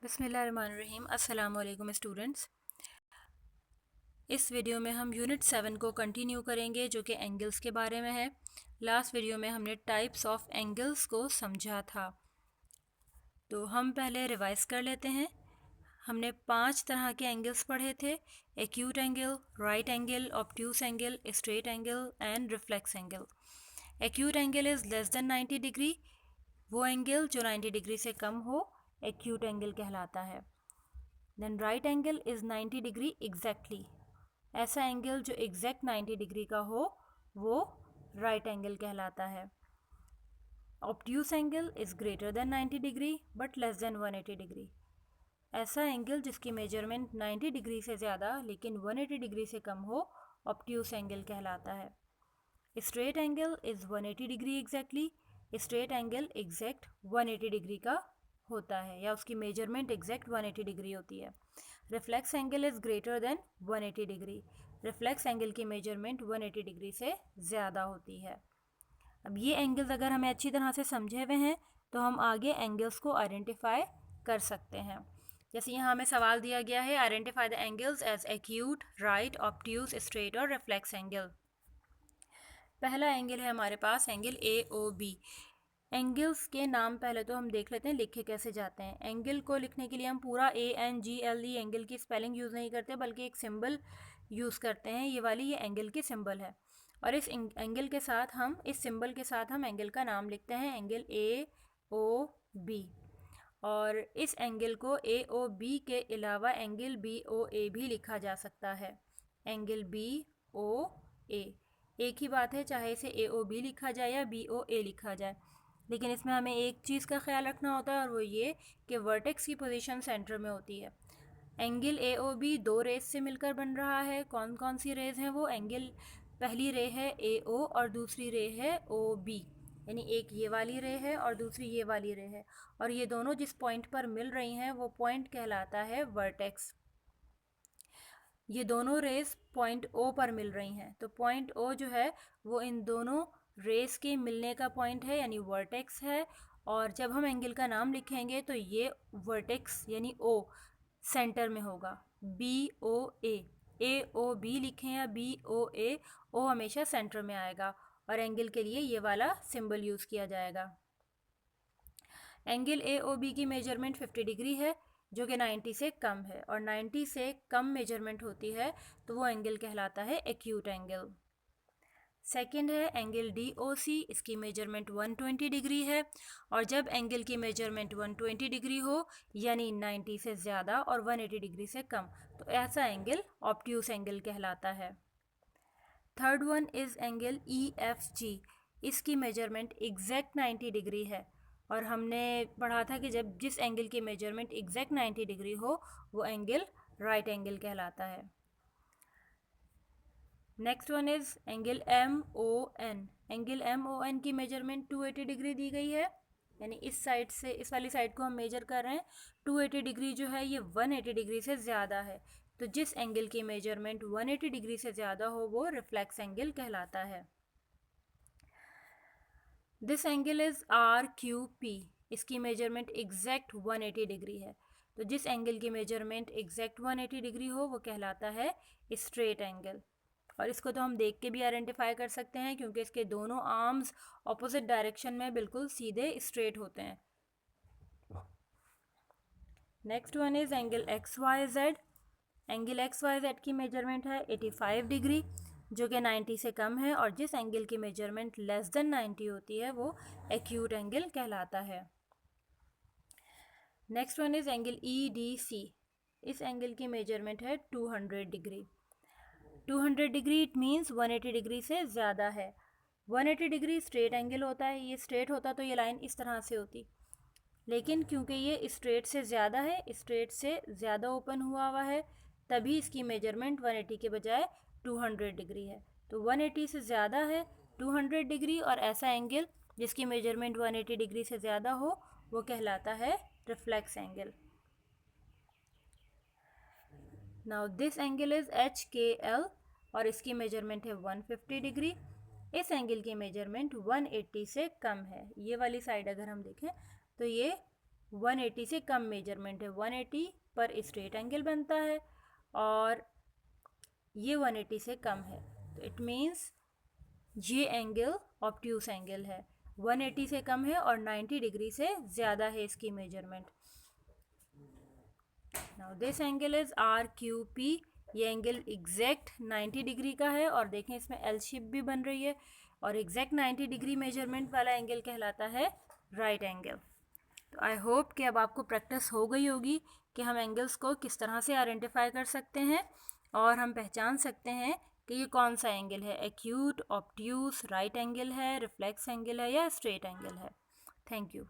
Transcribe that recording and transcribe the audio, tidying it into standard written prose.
बिस्मिल्लाहिर्रहमानिर्रहीम। अस्सलाम वालेकुम स्टूडेंट्स। इस वीडियो में हम यूनिट 7 को कंटिन्यू करेंगे जो कि एंगल्स के बारे में है। लास्ट वीडियो में हमने टाइप्स ऑफ एंगल्स को समझा था, तो हम पहले रिवाइज कर लेते हैं। हमने 5 तरह के एंगल्स पढ़े थे: acute angle, right angle, obtuse angle, straight angle and reflex angle. Acute angle is less than 90 degree. वो एंगल जो 90 डिग्री से कम हो एक्यूट एंगल कहलाता है। Then right angle is 90 degree exactly. ऐसा एंगल जो एग्जैक्ट 90 डिग्री का हो वो राइट एंगल कहलाता है। Obtuse angle is greater than 90 degree but less than 180 degree. ऐसा एंगल जिसकी मेजरमेंट 90 डिग्री से ज़्यादा लेकिन 180 डिग्री से कम हो ऑब्ट्यूस एंगल कहलाता है। Straight angle is 180 degree exactly. Straight angle exact 180 degree का होता है या उसकी मेजरमेंट एग्जैक्ट 180 डिग्री होती है। Reflex angle is greater then 180 degree. Reflex angle की मेजरमेंट 180 डिग्री से ज़्यादा होती है। अब ये एंगल्स अगर हमें अच्छी तरह से समझे हुए हैं तो हम आगे एंगल्स को आइडेंटिफाई कर सकते हैं। जैसे यहाँ हमें सवाल दिया गया है, identify the angles as acute, right, obtuse, straight और रिफ्लेक्स एंगल। पहला एंगल है हमारे पास एंगल AOB। एंगल्स के नाम पहले तो हम देख लेते हैं लिखे कैसे जाते हैं। एंगल को लिखने के लिए हम पूरा ANGLE एंगल की स्पेलिंग यूज़ नहीं करते बल्कि एक सिंबल यूज़ करते हैं। ये वाली ये एंगल की सिंबल है और इस एंगल के साथ हम इस सिंबल के साथ हम एंगल का नाम लिखते हैं, एंगल AOB। और इस एंगल को AOB के अलावा एंगल BOA भी लिखा जा सकता है। एंगल BOA एक ही बात है, चाहे इसे AOB लिखा जाए या BOA लिखा जाए, लेकिन इसमें हमें एक चीज़ का ख्याल रखना होता है और वो ये कि वर्टेक्स की पोजीशन सेंटर में होती है। एंगल AOB दो रेज से मिलकर बन रहा है। कौन कौन सी रेज हैं वो? एंगल पहली रे है AO और दूसरी रे है OB, यानी एक ये वाली रे है और दूसरी ये वाली रे है, और ये दोनों जिस पॉइंट पर मिल रही हैं वो पॉइंट कहलाता है वर्टेक्स। ये दोनों रेस पॉइंट O पर मिल रही हैं, तो पॉइंट O जो है वो इन दोनों रेस के मिलने का पॉइंट है यानी वर्टेक्स है। और जब हम एंगल का नाम लिखेंगे तो ये वर्टेक्स यानी O सेंटर में होगा, BOA। AOB लिखें या BOA, O हमेशा सेंटर में आएगा और एंगल के लिए ये वाला सिंबल यूज़ किया जाएगा। एंगल AOB की मेजरमेंट 50 डिग्री है जो कि 90 से कम है, और 90 से कम मेजरमेंट होती है तो वो एंगल कहलाता है एक्यूट एंगल। सेकंड है एंगल DOC। इसकी मेजरमेंट 120 डिग्री है, और जब एंगल की मेजरमेंट 120 डिग्री हो यानी 90 से ज़्यादा और 180 डिग्री से कम, तो ऐसा एंगल ऑब्ट्यूस एंगल कहलाता है। Third one is angle EFG। इसकी मेजरमेंट एग्जैक्ट 90 डिग्री है, और हमने पढ़ा था कि जब जिस एंगल की मेजरमेंट एग्जैक्ट 90 डिग्री हो वो एंगल राइट एंगल कहलाता है। Next one is angle MON। Angle MON की मेजरमेंट 280 डिग्री दी गई है, यानी इस साइड से इस वाली साइड को हम मेजर कर रहे हैं। 280 डिग्री जो है ये 180 डिग्री से ज़्यादा है, तो जिस एंगल की मेजरमेंट 180 डिग्री से ज़्यादा हो वो रिफ्लेक्स एंगल कहलाता है। This angle is RQP। इसकी मेजरमेंट एग्जैक्ट 180 डिग्री है, तो जिस एंगल की मेजरमेंट एग्जैक्ट 180 डिग्री हो वो कहलाता है स्ट्रेट एंगल। और इसको तो हम देख के भी आइडेंटिफाई कर सकते हैं क्योंकि इसके दोनों आर्म्स ऑपोजिट डायरेक्शन में बिल्कुल सीधे स्ट्रेट होते हैं। Next one is angle XYZ। Angle XYZ की मेजरमेंट है 85 डिग्री जो कि 90 से कम है, और जिस एंगल की मेजरमेंट लेस देन 90 होती है वो एक्यूट एंगल कहलाता है। Next one is angle EDC। इस एंगल की मेजरमेंट है 200 degree. 200 degree it means 180 degree से ज़्यादा है। 180 डिग्री स्ट्रेट एंगल होता है। ये स्ट्रेट होता तो ये लाइन इस तरह से होती, लेकिन क्योंकि ये स्ट्रेट से ज़्यादा है, स्ट्रेट से ज़्यादा ओपन हुआ है, तभी इसकी मेजरमेंट 180 के बजाय 200 डिग्री है। तो 180 से ज़्यादा है 200 डिग्री, और ऐसा एंगल जिसकी मेजरमेंट 180 डिग्री से ज़्यादा हो वो कहलाता है reflex angle. Now this angle is HKL और इसकी मेजरमेंट है 150 डिग्री। इस एंगल की मेजरमेंट 180 से कम है। ये वाली साइड अगर हम देखें तो ये 180 से कम मेजरमेंट है, 180 पर स्ट्रेट एंगल बनता है और ये 180 से कम है, तो इट मीन्स ये एंगल ऑब्ट्यूस एंगल है। 180 से कम है और 90 डिग्री से ज़्यादा है इसकी measurement. Now this angle is RQP। ये एंगल एग्जैक्ट 90 डिग्री का है और देखें इसमें एल शेप भी बन रही है और एग्जैक्ट 90 डिग्री मेजरमेंट वाला एंगल कहलाता है राइट एंगल। तो आई होप कि अब आपको प्रैक्टिस हो गई होगी कि हम एंगल्स को किस तरह से आइडेंटिफाई कर सकते हैं और हम पहचान सकते हैं कि ये कौन सा एंगल है, एक्यूट, ऑब्ट्यूस, राइट एंगल है, रिफ्लेक्स एंगल है या स्ट्रेट एंगल है। Thank you.